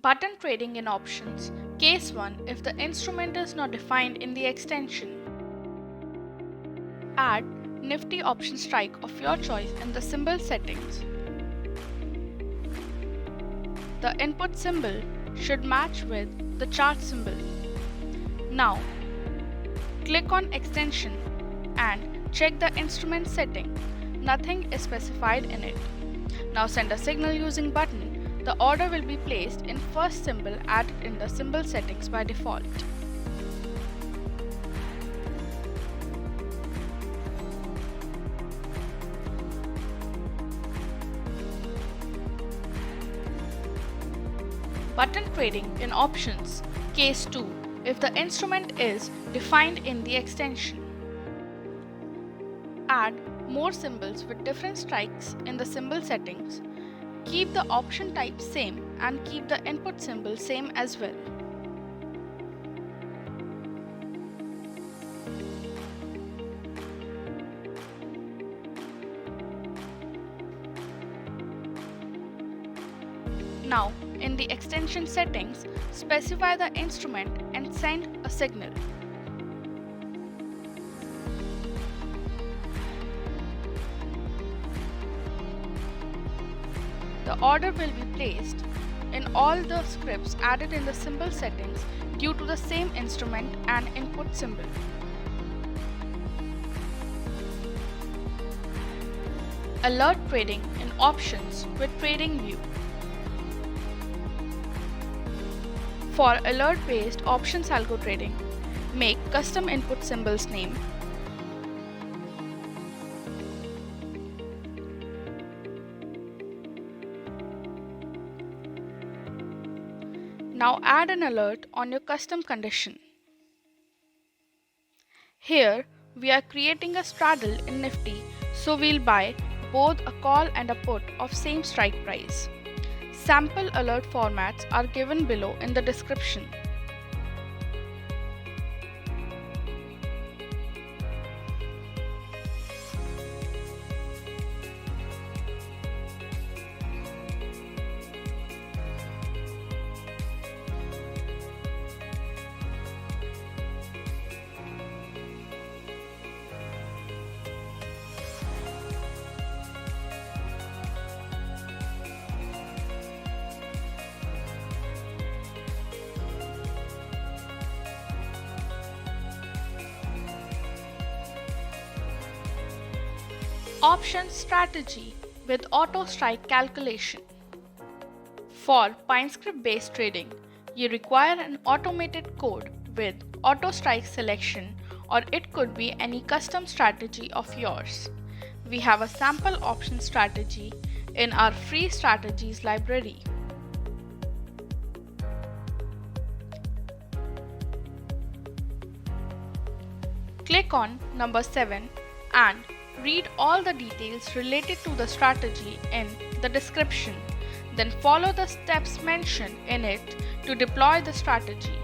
Button trading in options. Case 1 if the instrument is not defined in the extension. Add Nifty option strike of your choice in the symbol settings. The input symbol should match with the chart symbol. Now, click on Extension and check the instrument setting. Nothing is specified in it. Now send a signal using button. The order will be placed in first symbol added in the symbol settings by default. Button trading in options. Case 2 if the instrument is defined in the extension. Add more symbols with different strikes in the symbol settings. Keep the option type same and keep the input symbol same as well. Now, in the extension settings, specify the instrument and send a signal. The order will be placed in all the scripts added in the symbol settings due to the same instrument and input symbol. Alert trading in options with TradingView. For alert-based options algo trading, make custom input symbols name. Now add an alert on your custom condition. Here we are creating a straddle in Nifty, so we'll buy both a call and a put of same strike price. Sample alert formats are given below in the description. Option strategy with auto strike calculation. For PineScript based trading, you require an automated code with auto strike selection, or it could be any custom strategy of yours. We have a sample option strategy in our free strategies library. Click on number 7 and read all the details related to the strategy in the description. Then follow the steps mentioned in it to deploy the strategy.